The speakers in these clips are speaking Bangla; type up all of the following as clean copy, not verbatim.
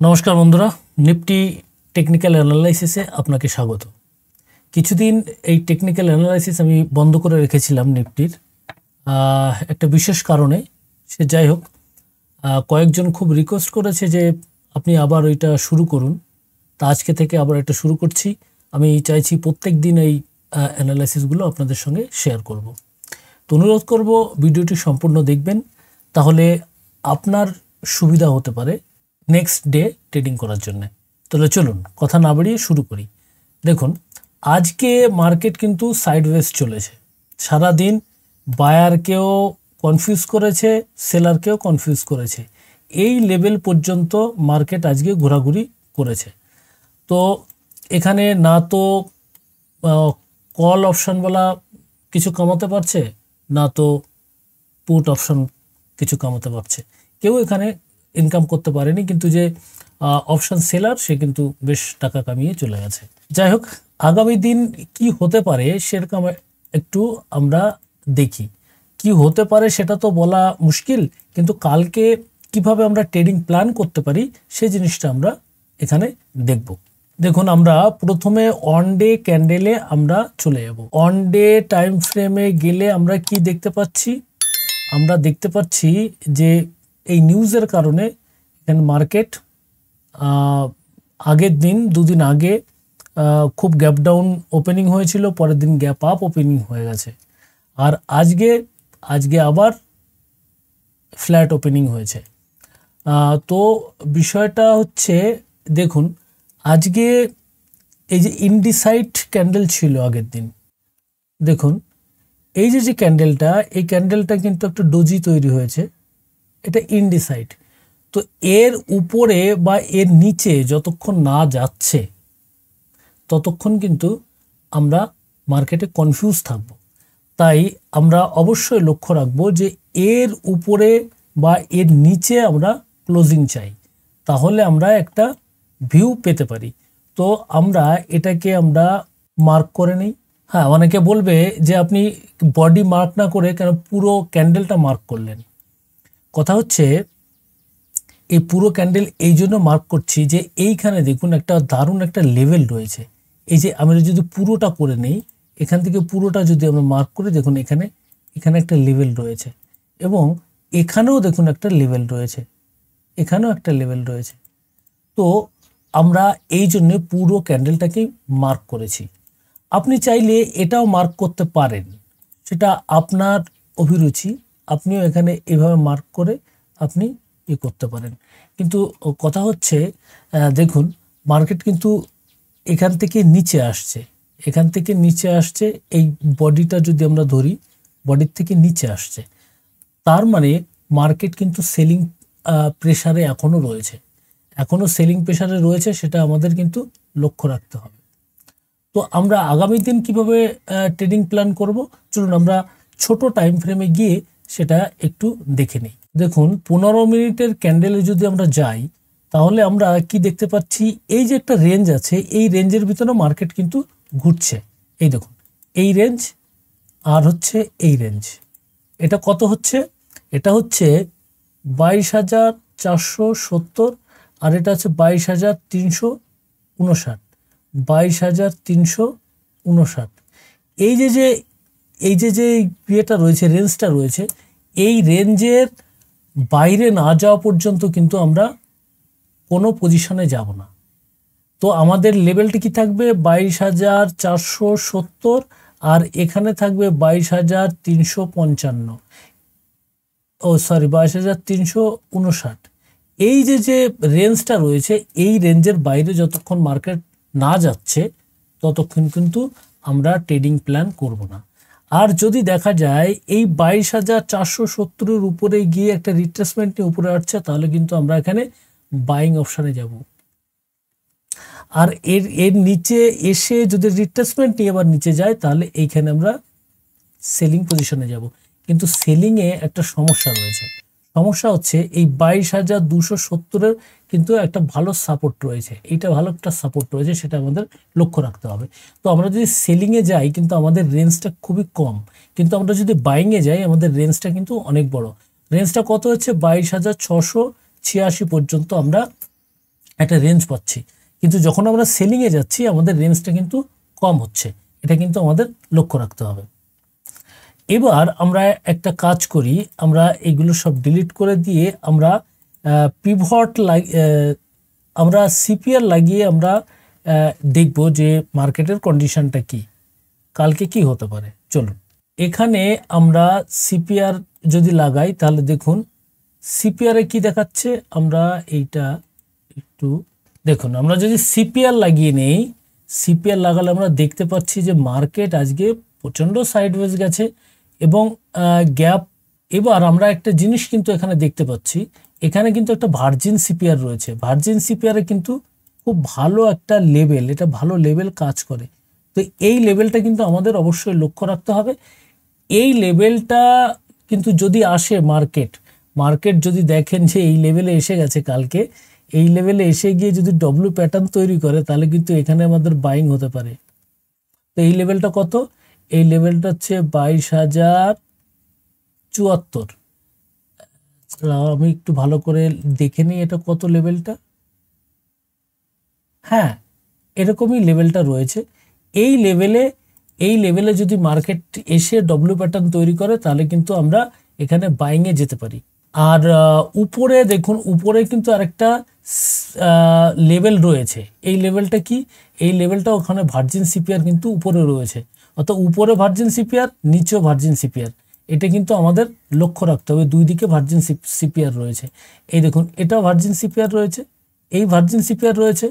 নমস্কার বন্ধুরা, নিফটি টেকনিক্যাল অ্যানালাইসিসে আপনাকে স্বাগত। কিছুদিন এই টেকনিক্যাল অ্যানালাইসিস আমি বন্ধ করে রেখেছিলাম নিফটির একটা বিশেষ কারণে। সে যাই হোক, কয়েকজন খুব রিকোয়েস্ট করেছে যে আপনি আবার ওইটা শুরু করুন। তা আজকে থেকে আবার এটা শুরু করছি। আমি চাইছি প্রত্যেক দিন এই অ্যানালাইসিসগুলো আপনাদের সঙ্গে শেয়ার করব। তো অনুরোধ করব ভিডিওটি সম্পূর্ণ দেখবেন, তাহলে আপনার সুবিধা হতে পারে নেক্সট ডে ট্রেডিং করার জন্য। তাহলে চলুন কথা না বাড়িয়ে শুরু করি। দেখুন, আজকে মার্কেট কিন্তু সাইডওয়েজ চলেছে। সারাদিন বায়ারকেও কনফিউজ করেছে, সেলারকেও কনফিউজ করেছে। এই লেভেল পর্যন্ত মার্কেট আজকে ঘোরাঘুরি করেছে। তো এখানে না তো কল অপশানওয়ালা কিছু কামাতে পারছে, না তো পুট অপশান কিছু কামাতে পারছে। কেউ এখানে ইনকাম করতে পারেনি, কিন্তু যে অপশান সেলার সে কিন্তু বেশ টাকা কামিয়ে চলে গেছে। যাই হোক, আগামী দিন কি হতে পারে সেরকম একটু আমরা দেখি। কি হতে পারে সেটা তো বলা মুশকিল, কিন্তু কালকে কিভাবে আমরা ট্রেডিং প্ল্যান করতে পারি সেই জিনিসটা আমরা এখানে দেখব। দেখুন, আমরা প্রথমে অন ডে ক্যান্ডেলে আমরা চলে যাব। অন ডে টাইম ফ্রেমে গেলে আমরা কি দেখতে পাচ্ছি? আমরা দেখতে পাচ্ছি যে এই নিউজের কারণে এখানে মার্কেট আগের দিন দুদিন আগে খুব গ্যাপ ডাউন ওপেনিং হয়েছিল, পরের দিন গ্যাপ আপ ওপেনিং হয়ে গেছে। আর আজকে আবার ফ্ল্যাট ওপেনিং হয়েছে। তো বিষয়টা হচ্ছে, দেখুন আজকে এই যে ইনডিসাইড ক্যান্ডেল ছিল আগের দিন, দেখুন এই যে ক্যান্ডেলটা, এই ক্যান্ডেলটা কিন্তু একটা ডোজি তৈরি হয়েছে, এটা ইনডিসাইড। তো এর উপরে বা এর নিচে যতক্ষণ না যাচ্ছে ততক্ষণ কিন্তু আমরা মার্কেটে কনফিউজ থাকব। তাই আমরা অবশ্যই লক্ষ্য রাখব যে এর উপরে বা এর নিচে আমরা ক্লোজিং চাই, তাহলে আমরা একটা ভিউ পেতে পারি। তো আমরা এটাকে আমরা মার্ক করে নিই। হ্যাঁ, অনেকে বলবে যে আপনি বডি মার্ক না করে কেন পুরো ক্যান্ডেলটা মার্ক করলেন। কথা হচ্ছে, এই পুরো ক্যান্ডেল এই জন্য মার্ক করছি যে এইখানে দেখুন একটা দারুণ একটা লেভেল রয়েছে। এই যে আমরা যদি পুরোটা করে নেই, এখান থেকে পুরোটা যদি আমরা মার্ক করি, দেখুন এখানে একটা লেভেল রয়েছে, এবং এখানেও দেখুন একটা লেভেল রয়েছে, এখানেও একটা লেভেল রয়েছে। তো আমরা এই জন্য পুরো ক্যান্ডেলটাকে মার্ক করেছি। আপনি চাইলে এটাও মার্ক করতে পারেন, সেটা আপনার অভিরুচি। আপনিও এখানে এভাবে মার্ক করে আপনি করতে পারেন। কিন্তু কথা হচ্ছে, দেখুন মার্কেট কিন্তু এখান থেকে নিচে আসছে, এখান থেকে নিচে আসছে। এই বডিটা যদি আমরা ধরি, বডির থেকে নিচে আসছে, তার মানে মার্কেট কিন্তু সেলিং প্রেসারে এখনও রয়েছে, এখনও সেলিং প্রেসারে রয়েছে। সেটা আমাদের কিন্তু লক্ষ্য রাখতে হবে। তো আমরা আগামী দিন কিভাবে ট্রেডিং প্ল্যান করব, চলুন আমরা ছোট টাইম ফ্রেমে গিয়ে সেটা একটু দেখে নিই। দেখুন, 15 মিনিটের ক্যান্ডেলে যদি আমরা যাই, তাহলে আমরা কি দেখতে পাচ্ছি? এই যে একটা রেঞ্জ আছে, এই রেঞ্জের ভিতরে মার্কেট কিন্তু ঘুরছে। এই দেখুন, এই রেঞ্জ আর হচ্ছে এই রেঞ্জ, এটা কত হচ্ছে? এটা হচ্ছে 22,470, আর এটা হচ্ছে 22,359, 22,359। এই যে ইয়েটা রয়েছে, রেঞ্জটা রয়েছে, এই রেঞ্জের বাইরে না যাওয়া পর্যন্ত কিন্তু আমরা কোনো পজিশনে যাব না। তো আমাদের লেভেলটি কি থাকবে? 22,470, আর এখানে থাকবে 22,355, 22,359। এই যে রেঞ্জটা রয়েছে, এই রেঞ্জের বাইরে যতক্ষণ মার্কেট না যাচ্ছে ততক্ষণ কিন্তু আমরা ট্রেডিং প্ল্যান করব না। আর যদি দেখা যায় এই 22,470-এর উপরে গিয়ে একটা রিট্রেসমেন্ট নিয়ে উপরে আসছে, তাহলে কিন্তু আমরা এখানে বাইং অপশানে যাব। আর এর নিচে এসে যদি রিট্রেসমেন্ট নিয়ে আবার নিচে যায়, তাহলে এইখানে আমরা সেলিং পজিশনে যাব। কিন্তু সেলিংয়ে একটা সমস্যা রয়েছে। সমস্যা হচ্ছে এই 22,270-এর কিন্তু একটা ভালো সাপোর্ট রয়েছে, এইটা ভালো একটা সাপোর্ট রয়েছে, সেটা আমাদের লক্ষ্য রাখতে হবে। তো আমরা যদি সেলিংয়ে যাই, কিন্তু আমাদের রেঞ্জটা খুবই কম, কিন্তু আমরা যদি বাইংয়ে যাই, আমাদের রেঞ্জটা কিন্তু অনেক বড়। রেঞ্জটা কত হচ্ছে? 22,686 পর্যন্ত আমরা একটা রেঞ্জ পাচ্ছি, কিন্তু যখন আমরা সেলিংয়ে যাচ্ছি আমাদের রেঞ্জটা কিন্তু কম হচ্ছে। এটা কিন্তু আমাদের লক্ষ্য রাখতে হবে। এবার আমরা একটা কাজ করি, আমরা এগুলো সব ডিলিট করে দিয়ে আমরা পিভট আমরা সিপিআর লাগিয়ে আমরা দেখব যে মার্কেটের কন্ডিশনটা কি, কালকে কি হতে পারে। চলুন, এখানে আমরা সিপিআর যদি লাগাই তাহলে দেখুন সিপিআর এ কি দেখাচ্ছে। আমরা এইটা একটু দেখুন, আমরা যদি সিপিআর লাগিয়ে নেই, সিপিআর লাগালে আমরা দেখতে পাচ্ছি যে মার্কেট আজকে প্রচণ্ড সাইডওয়েজ গেছে এবং গ্যাপ। এবার আমরা একটা জিনিস কিন্তু এখানে দেখতে পাচ্ছি, এখানে কিন্তু একটা ভার্জিন সিপিআর রয়েছে। ভার্জিন সিপিআর এ কিন্তু খুব ভালো একটা লেভেল, এটা ভালো লেভেল কাজ করে। তো এই লেভেলটা কিন্তু আমাদের অবশ্যই লক্ষ্য রাখতে হবে। এই লেভেলটা কিন্তু যদি আসে মার্কেট যদি দেখেন যে এই লেভেলে এসে গেছে, কালকে এই লেভেলে এসে গিয়ে যদি ডব্লিউ প্যাটার্ন তৈরি করে তাহলে কিন্তু এখানে আমাদের বাইং হতে পারে। তো এই লেভেলটা কত? এই লেভেলটা হচ্ছে 22,074। আমি একটু ভালো করে দেখে নিই এটা কত লেভেলটা। হ্যাঁ, এরকমই লেভেলটা রয়েছে। এই লেভেলে যদি মার্কেট এসে ডব্লিউ প্যাটার্ন তৈরি করে তাহলে কিন্তু আমরা এখানে বাইংয়ে যেতে পারি। আর উপরে দেখুন, উপরে কিন্তু আরেকটা লেভেল রয়েছে। এই লেভেলটা কি? এই লেভেলটা ওখানে ভার্জিন সিপিআর কিন্তু উপরে রয়েছে, অর্থাৎ উপরে ভার্জিন সিপিআর, নিচেও ভার্জিন সিপিআর। এটা কিন্তু আমাদের লক্ষ্য রাখতে হবে, দুই দিকে ভার্জিন সিপিআর রয়েছে। এই দেখুন, এটাও ভার্জিন সিপিআর রয়েছে, এই ভার্জিন সিপিআর রয়েছে।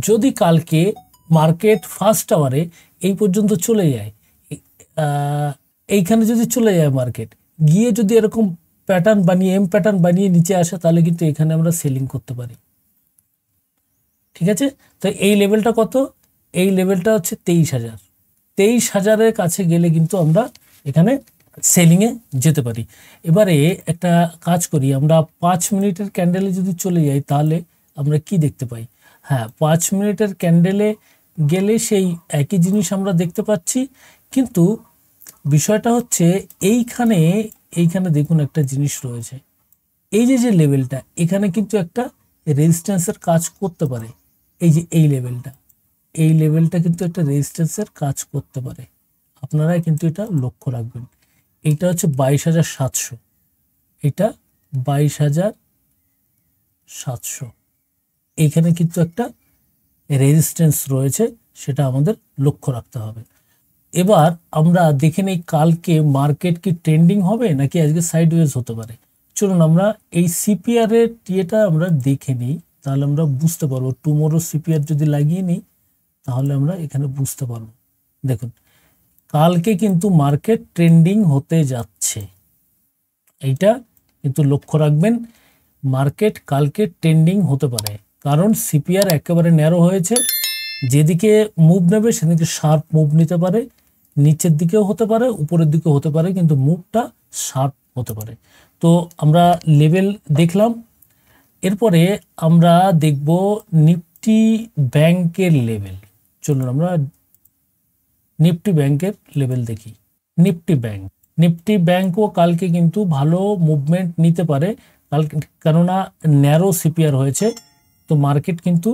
যদি কালকে মার্কেট ফার্স্ট আওয়ারে এই পর্যন্ত চলে যায়, এইখানে যদি চলে যায় মার্কেট গিয়ে যদি এরকম প্যাটার্ন বানিয়ে এম প্যাটার্ন বানিয়ে নিচে আসে তাহলে কিন্তু এখানে আমরা সেলিং করতে পারি। ঠিক আছে, তো এই লেভেলটা কত? এই লেভেলটা হচ্ছে 23,000। 23,000-এর কাছে গেলে কিন্তু আমরা এখানে সেলিংয়ে যেতে পারি। এবারে একটা কাজ করি, আমরা 5 মিনিটের ক্যান্ডেলে যদি চলে যাই তাহলে আমরা কি দেখতে পাই। হ্যাঁ, 5 মিনিটের ক্যান্ডেলে গেলে সেই একই জিনিস আমরা দেখতে পাচ্ছি, কিন্তু বিষয়টা হচ্ছে এইখানে দেখুন একটা জিনিস রয়েছে। এই যে লেভেলটা, এখানে কিন্তু একটা রেজিস্ট্যান্সের কাজ করতে পারে। এই যে এই লেভেলটা কিন্তু একটা রেজিস্ট্যান্সের কাজ করতে পারে। আপনারা কিন্তু এটা লক্ষ্য রাখবেন। এইটা হচ্ছে 22,700, এটা 22,700। এইখানে কিন্তু একটা রেজিস্ট্যান্স রয়েছে, সেটা আমাদের লক্ষ্য রাখতে হবে। এবার আমরা দেখে নেই কালকে মার্কেট কি ট্রেন্ডিং হবে নাকি আজকে সাইডওয়েজ হতে পারে। চলুন আমরা এই সিপিআর এর টিএটা আমরা দেখে নিই, তাহলে আমরা বুঝতে পারবো। টুমোরো সিপিআর যদি লাগিয়ে নিই তাহলে আমরা এখানে বুঝতে পারবো। দেখুন, কালকে কিন্তু মার্কেট ট্রেন্ডিং হতে যাচ্ছে, এইটা কিন্তু লক্ষ্য রাখবেন। মার্কেট কালকে ট্রেন্ডিং হতে পারে, কারণ সিপিআর একেবারে ন্যারো হয়েছে। যেদিকে মুভ নেবে সেদিকে শার্প মুভ নিতে পারে, নিচের দিকেও হতে পারে, উপরের দিকেও হতে পারে, কিন্তু মুভটা শার্প হতে পারে। তো আমরা লেভেল দেখলাম। এরপরে আমরা দেখব নিফটি ব্যাংকের লেভেল। চলুন আমরা নিফটি ব্যাংকের লেভেল দেখি। নিফটি ব্যাংকও কালকে কিন্তু ভালো মুভমেন্ট নিতে পারে, কালকে কেননা ন্যারো সিপিআর হয়েছে। তো মার্কেট কিন্তু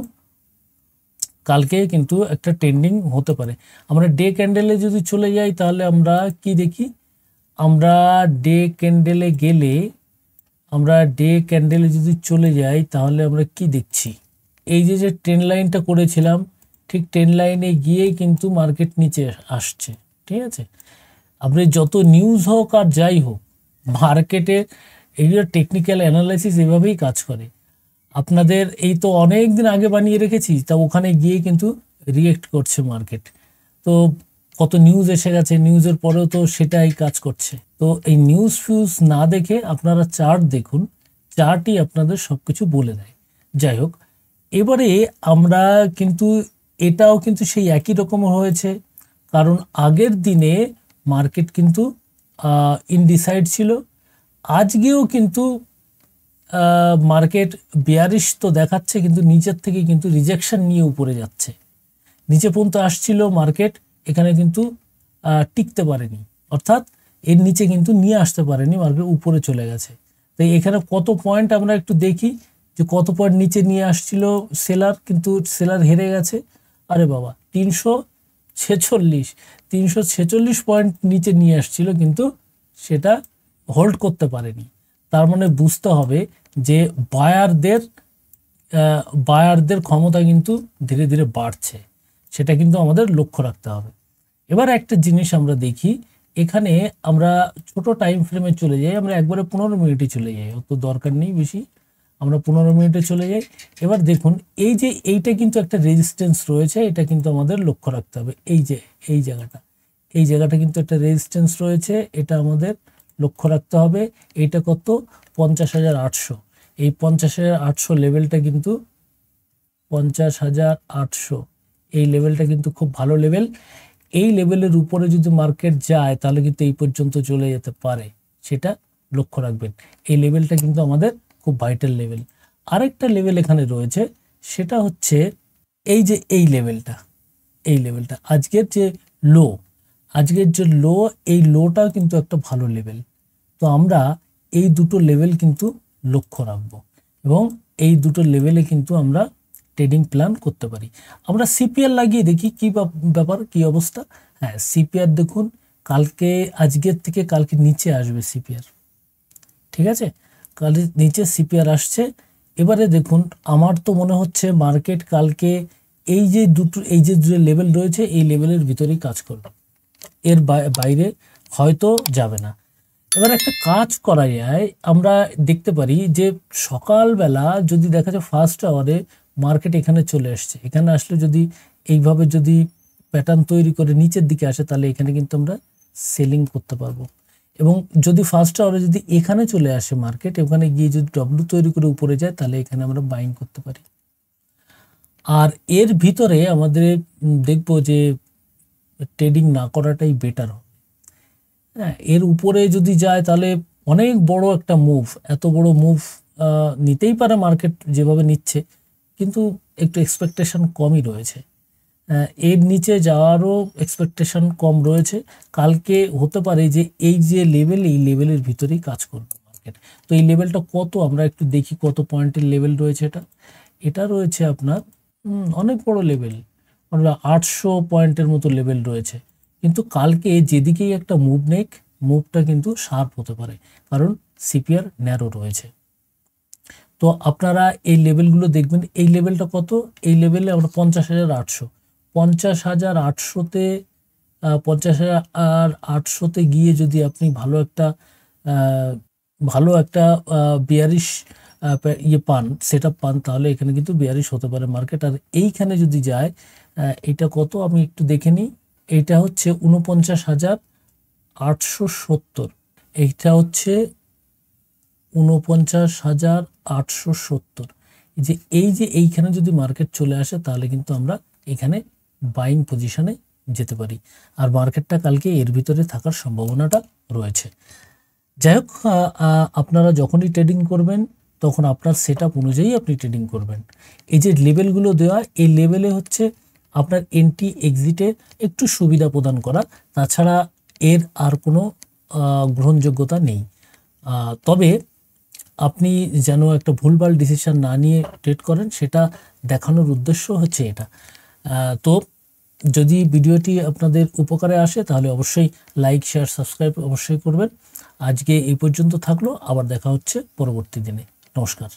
কালকে কিন্তু একটা ট্রেন্ডিং হতে পারে। আমরা ডে ক্যান্ডেলে যদি চলে যাই তাহলে আমরা কি দেখি, আমরা ডে ক্যান্ডেলে যদি চলে যাই তাহলে আমরা কি দেখছি, এই যে ট্রেন লাইনটা করেছিলাম, ঠিক ট্রেন লাইনে গিয়েই কিন্তু মার্কেট নিচে আসছে। ঠিক আছে, আপনি যত নিউজ হোক আর যাই হোক, মার্কেটে এইগুলো টেকনিক্যাল অ্যানালাইসিস এভাবেই কাজ করে। আপনাদের এই তো অনেক দিন আগে বানিয়ে রেখেছি, তা ওখানে গিয়ে কিন্তু রিয়েক্ট করছে মার্কেট। তো কত নিউজ এসে গেছে, নিউজের পরেও তো সেটাই কাজ করছে। তো এই নিউজ ফিউজ না দেখে আপনারা চার্ট দেখুন, চার্টই আপনাদের সব কিছু বলে দেয়। যাই হোক, এবারে আমরা কিন্তু এটাও কিন্তু সেই একই রকম হয়েছে, কারণ আগের দিনে মার্কেট কিন্তু ইনডিসাইড ছিল। আজকেও কিন্তু মার্কেট বিয়ারিশ তো দেখাচ্ছে, কিন্তু নিচের থেকে কিন্তু রিজেকশন নিয়ে উপরে যাচ্ছে। নিচে পর্যন্ত আসছিল মার্কেট, এখানে কিন্তু টিকতে পারেনি, অর্থাৎ এর নিচে কিন্তু নিয়ে আসতে পারেনি, মার্কেট উপরে চলে গেছে। তাই এখানে কত পয়েন্ট আমরা একটু দেখি যে কত পয়েন্ট নিচে নিয়ে আসছিল সেলার, কিন্তু সেলার হেরে গেছে। আরে বাবা, 346 পয়েন্ট নিচে নিয়ে আসছিল, কিন্তু সেটা হোল্ড করতে পারেনি। তার মানে বুঝতে হবে যে বায়ারদের ক্ষমতা কিন্তু ধীরে ধীরে বাড়ছে, সেটা কিন্তু আমাদের লক্ষ্য রাখতে হবে। এবার একটা জিনিস আমরা দেখি, এখানে আমরা ছোট টাইম ফ্রেমে চলে যাই, আমরা একবারে 15 মিনিটে চলে যাই, অত দরকার নেই বেশি, আমরা 15 মিনিটে চলে যাই। এবার দেখুন এইটা কিন্তু একটা রেজিস্ট্যান্স রয়েছে, এটা কিন্তু আমাদের লক্ষ্য রাখতে হবে। এই জায়গাটা কিন্তু একটা রেজিস্ট্যান্স রয়েছে, এটা আমাদের লক্ষ্য রাখতে হবে। এইটা কত? 50,800। এই 50,800 লেভেলটা কিন্তু 50,800 এই লেভেলটা কিন্তু খুব ভালো লেভেল। এই লেভেলের উপরে যদি মার্কেট যায় তাহলে কিন্তু এই পর্যন্ত চলে যেতে পারে, সেটা লক্ষ্য রাখবেন। এই লেভেলটা কিন্তু আমাদের খুব ভাইটাল লেভেল। আরেকটা লেভেল এখানে রয়েছে, সেটা হচ্ছে এই লেভেলটা আজকের যে লো, এই লোটা কিন্তু একটা ভালো লেভেল। তো আমরা এই দুটো লেভেল কিন্তু লক্ষ্য রাখবো এবং এই দুটো লেভেলে কিন্তু আমরা ট্রেডিং প্ল্যান করতে পারি। আমরা সিপিআর লাগিয়ে দেখি কি ব্যাপার, কি অবস্থা। হ্যাঁ, সিপিআর দেখুন, আজকের থেকে কালকে নিচে আসবে সিপিআর, ঠিক আছে, কাল নিচে সিপিআর আসছে। এবারে দেখুন, আমার তো মনে হচ্ছে মার্কেট কালকে এই যে দুটো লেভেল রয়েছে এই লেভেলের ভিতরেই কাজ করবে, এর বাইরে হয়তো যাবে না। এবার একটা কাজ করা যায়, আমরা দেখতে পারি যে সকালবেলা যদি দেখা যায় ফার্স্ট আওয়ারে মার্কেট এখানে চলে আসছে, এখানে আসলে যদি এইভাবে যদি প্যাটার্ন তৈরি করে নিচের দিকে আসে তাহলে এখানে কিন্তু আমরা সেলিং করতে পারবো। এবং যদি ফার্স্ট আওয়ারে যদি এখানে চলে আসে মার্কেট, ওখানে গিয়ে যদি ডব্লু তৈরি করে উপরে যায় তাহলে এখানে আমরা বাইং করতে পারি। আর এর ভিতরে আমাদের দেখবো যে ট্রেডিং না করাটাই বেটার হবে। হ্যাঁ, এর উপরে যদি যায় তাহলে অনেক বড় একটা মুভ, এত বড় মুভ নিতেই পারে মার্কেট যেভাবে নিচ্ছে, কিন্তু একটু এক্সপেকটেশন কমই রয়েছে। এর নিচে যাওয়ারও এক্সপেকটেশন কম রয়েছে। কালকে হতে পারে যে এই লেভেলের ভিতরেই কাজ করবে মার্কেট। তো এই লেভেলটা কত, আমরা একটু দেখি কত পয়েন্টের লেভেল রয়েছে। এটা রয়েছে আপনার অনেক বড় লেভেল, 800 পয়েন্টের মতো লেভেল রয়েছে। কিন্তু কালকে যেদিকেই একটা মুভটা কিন্তু শার্প হতে পারে, কারণ সিপিআর ন্যারো রয়েছে। তো আপনারা এই লেভেলগুলো দেখবেন। এই লেভেলটা কত? এই লেভেলে আমরা 50,800, 50,800তে গিয়ে যদি আপনি ভালো একটা বিয়ারিশ পান, সেটা পান, তাহলে এখানে কিন্তু বিয়ারিশ হতে পারে মার্কেট। আর এইখানে যদি যায়, এটা কত আমি একটু দেখে নিই, এইটা হচ্ছে 49,870, এইটা হচ্ছে 49,870। এইখানে যদি মার্কেট চলে আসে তাহলে কিন্তু আমরা এখানে বাইং পজিশনে যেতে পারি, আর মার্কেটটা কালকে এর ভিতরে থাকার সম্ভাবনাটা রয়েছে। যাই হোক, আপনারা যখনই ট্রেডিং করবেন তখন আপনার সেটআপ অনুযায়ী আপনি ট্রেডিং করবেন। এই যে লেভেলগুলো দেওয়া, এই লেভেলে হচ্ছে আপনার এন্ট্রি এক্সিটে একটু সুবিধা প্রদান করা, তাছাড়া এর আর কোনো গ্রহণযোগ্যতা নেই। তবে আপনি যেন একটা ভুলভাল ডিসিশন না নিয়ে ট্রেড করেন, সেটা দেখানোর উদ্দেশ্য হচ্ছে এটা। তো যদি ভিডিওটি আপনাদের উপকারে আসে তাহলে অবশ্যই লাইক, শেয়ার, সাবস্ক্রাইব অবশ্যই করবেন। আজকে এই পর্যন্ত থাকলো, আবার দেখা হচ্ছে পরবর্তী দিনে। নমস্কার।